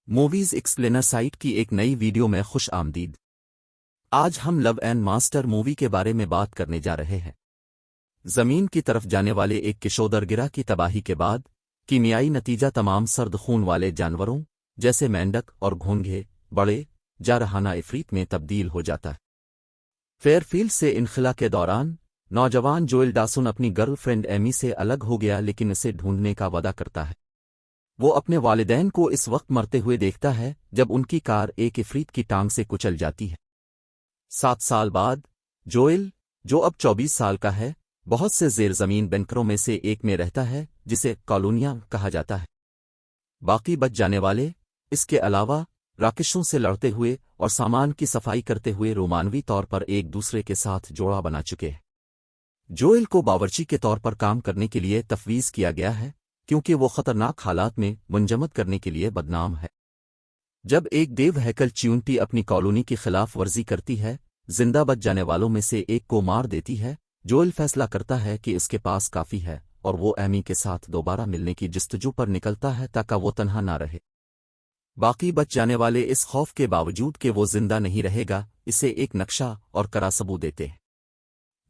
Movies explainer site کی ایک نئی ویڈیو میں خوش آمدید۔ آج ہم لو اینڈ ماسٹر مووی کے بارے میں بات کرنے جا رہے ہیں۔ زمین کی طرف جانے والے ایک کشودرگرہ کی تباہی کے بعد کیمیائی نتیجہ تمام سرد خون والے جانوروں جیسے مینڈک اور گھونگھے بڑے جارحانہ عفریت میں تبدیل ہو جاتا ہے۔ فیئر فیلڈ سے انخلا کے دوران نوجوان جوئل ڈاسن اپنی گرل فرینڈ ایمی سے الگ ہو گیا لیکن اسے ڈھونڈنے کا وعدہ کرتا ہے۔ وہ اپنے والدین کو اس وقت مرتے ہوئے دیکھتا ہے جب ان کی کار ایک عفریت کی ٹانگ سے کچل جاتی ہے۔ 7 سال بعد جوئل، جو اب 24 سال کا ہے، بہت سے زیر زمین بنکروں میں سے ایک میں رہتا ہے جسے کالونیاں کہا جاتا ہے۔ باقی بچ جانے والے اس کے علاوہ راکشوں سے لڑتے ہوئے اور سامان کی صفائی کرتے ہوئے رومانوی طور پر ایک دوسرے کے ساتھ جوڑا بنا چکے ہیں۔ جوئل کو باورچی کے طور پر کام کرنے کے لیے تفویض کیا گیا ہے کیونکہ وہ خطرناک حالات میں منجمد کرنے کے لیے بدنام ہے۔ جب ایک دیو ہیکل چیونٹی اپنی کالونی کی خلاف ورزی کرتی ہے، زندہ بچ جانے والوں میں سے ایک کو مار دیتی ہے، جوئل فیصلہ کرتا ہے کہ اس کے پاس کافی ہے اور وہ ایمی کے ساتھ دوبارہ ملنے کی جستجو پر نکلتا ہے تاکہ وہ تنہا نہ رہے۔ باقی بچ جانے والے اس خوف کے باوجود کہ وہ زندہ نہیں رہے گا، اسے ایک نقشہ اور کرا ثبوت دیتے ہیں۔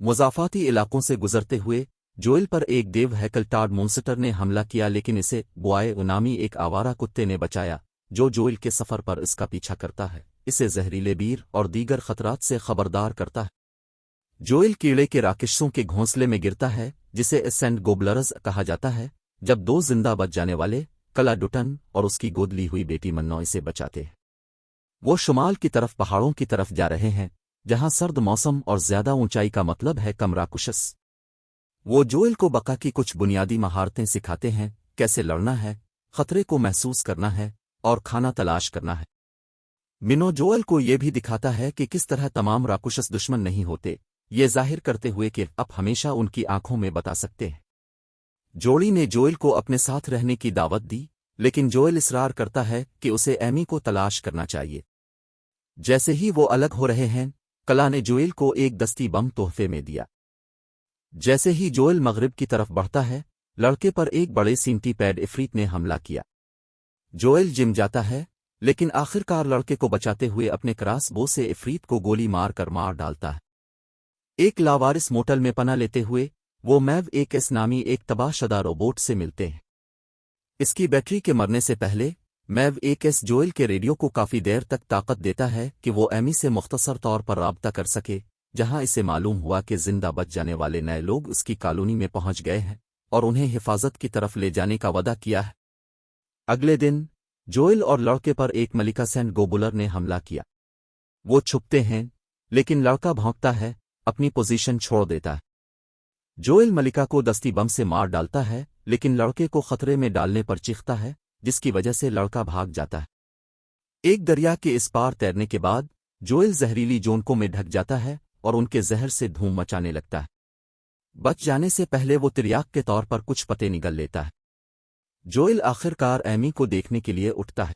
مضافاتی علاقوں سے گزرتے ہوئے جوئل پر ایک دیو ہیکل ٹاڈ مونسٹر نے حملہ کیا لیکن اسے بوائے نامی ایک آوارہ کتے نے بچایا جو جوئل کے سفر پر اس کا پیچھا کرتا ہے، اسے زہریلے بیر اور دیگر خطرات سے خبردار کرتا ہے۔ جوئل کیڑے کے راکشوں کے گھونسلے میں گرتا ہے جسے اسینڈ گوبلرز کہا جاتا ہے جب 2 زندہ بچ جانے والے کلا ڈٹن اور اس کی گود لی ہوئی بیٹی منو اسے بچاتے ہیں۔ وہ شمال کی طرف پہاڑوں کی طرف جا رہے ہیں جہاں سرد موسم اور زیادہ اونچائی کا مطلب ہے کم راکشس۔ وہ جوئل کو بقا کی کچھ بنیادی مہارتیں سکھاتے ہیں، کیسے لڑنا ہے، خطرے کو محسوس کرنا ہے اور کھانا تلاش کرنا ہے۔ منو جوئل کو یہ بھی دکھاتا ہے کہ کس طرح تمام راکشس دشمن نہیں ہوتے، یہ ظاہر کرتے ہوئے کہ اب ہمیشہ ان کی آنکھوں میں بتا سکتے ہیں۔ جوڑی نے جوئل کو اپنے ساتھ رہنے کی دعوت دی لیکن جوئل اصرار کرتا ہے کہ اسے ایمی کو تلاش کرنا چاہیے۔ جیسے ہی وہ الگ ہو رہے ہیں، کلا نے جوئل کو ایک دستی بم تحفے میں دیا۔ جیسے ہی جوئل مغرب کی طرف بڑھتا ہے، لڑکے پر ایک بڑے سینٹی پیڈ عفریت نے حملہ کیا۔ جوئل جم جاتا ہے لیکن آخرکار لڑکے کو بچاتے ہوئے اپنے کراس بو سے عفریت کو گولی مار کر مار ڈالتا ہے۔ ایک لاوارث موٹل میں پناہ لیتے ہوئے وہ میو ایک ایس نامی ایک تباہ شدہ روبوٹ سے ملتے ہیں۔ اس کی بیٹری کے مرنے سے پہلے میو ایک ایس جوئل کے ریڈیو کو کافی دیر تک طاقت دیتا ہے کہ وہ ایمی سے مختصر طور پر رابطہ کر سکے، جہاں اسے معلوم ہوا کہ زندہ بچ جانے والے نئے لوگ اس کی کالونی میں پہنچ گئے ہیں اور انہیں حفاظت کی طرف لے جانے کا وعدہ کیا ہے۔ اگلے دن جوئل اور لڑکے پر ایک ملکہ سینڈ گوبولر نے حملہ کیا۔ وہ چھپتے ہیں لیکن لڑکا بھونکتا ہے، اپنی پوزیشن چھوڑ دیتا ہے۔ جوئل ملکہ کو دستی بم سے مار ڈالتا ہے لیکن لڑکے کو خطرے میں ڈالنے پر چیختا ہے جس کی وجہ سے لڑکا بھاگ جاتا ہے۔ ایک دریا کے اس پار تیرنے کے بعد جوئل زہریلی جونکوں میں ڈھک جاتا ہے اور ان کے زہر سے دھوم مچانے لگتا ہے۔ بچ جانے سے پہلے وہ تریاک کے طور پر کچھ پتے نگل لیتا ہے۔ جوئل آخرکار ایمی کو دیکھنے کے لیے اٹھتا ہے۔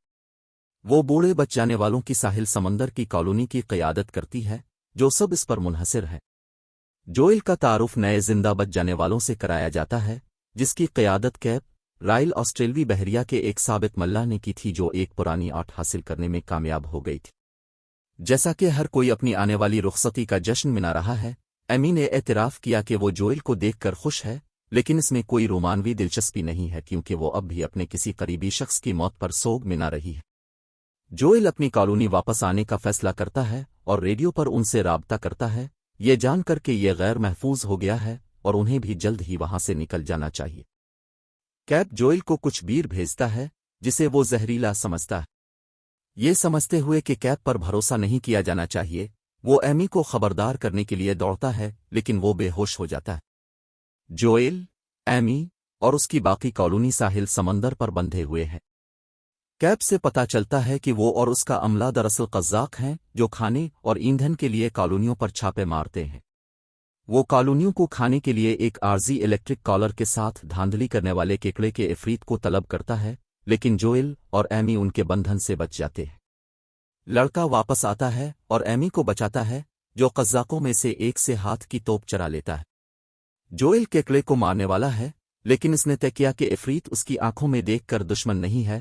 وہ بوڑھے بچ جانے والوں کی ساحل سمندر کی کالونی کی قیادت کرتی ہے جو سب اس پر منحصر ہے۔ جوئل کا تعارف نئے زندہ بچ جانے والوں سے کرایا جاتا ہے جس کی قیادت کیپ رائل آسٹریلوی بحریہ کے ایک سابق ملاح نے کی تھی جو ایک پرانی آرٹ حاصل کرنے میں کامیاب ہو گئی تھی۔ جیسا کہ ہر کوئی اپنی آنے والی رخصتی کا جشن منا رہا ہے، ایمی نے اعتراف کیا کہ وہ جوئل کو دیکھ کر خوش ہے لیکن اس میں کوئی رومانوی دلچسپی نہیں ہے کیونکہ وہ اب بھی اپنے کسی قریبی شخص کی موت پر سوگ منا رہی ہے۔ جوئل اپنی کالونی واپس آنے کا فیصلہ کرتا ہے اور ریڈیو پر ان سے رابطہ کرتا ہے، یہ جان کر کہ یہ غیر محفوظ ہو گیا ہے اور انہیں بھی جلد ہی وہاں سے نکل جانا چاہیے۔ کیپ جوئل کو کچھ بیر بھیجتا ہے جسے وہ زہریلا سمجھتا ہے۔ یہ سمجھتے ہوئے کہ کیپ پر بھروسہ نہیں کیا جانا چاہیے، وہ ایمی کو خبردار کرنے کے لیے دوڑتا ہے لیکن وہ بے ہوش ہو جاتا ہے۔ جوئل، ایمی اور اس کی باقی کالونی ساحل سمندر پر بندھے ہوئے ہیں۔ کیپ سے پتہ چلتا ہے کہ وہ اور اس کا عملہ دراصل قزاق ہیں جو کھانے اور ایندھن کے لیے کالونیوں پر چھاپے مارتے ہیں۔ وہ کالونیوں کو کھانے کے لیے ایک عارضی الیکٹرک کالر کے ساتھ دھاندلی کرنے والے کیکڑے کے عفریت کو طلب کرتا ہے لیکن جوئل اور ایمی ان کے بندھن سے بچ جاتے ہیں۔ لڑکا واپس آتا ہے اور ایمی کو بچاتا ہے جو قزاقوں میں سے ایک سے ہاتھ کی توپ چرا لیتا ہے۔ جوئل کیکڑے کو مارنے والا ہے لیکن اس نے طے کیا کہ عفریت اس کی آنکھوں میں دیکھ کر دشمن نہیں ہے،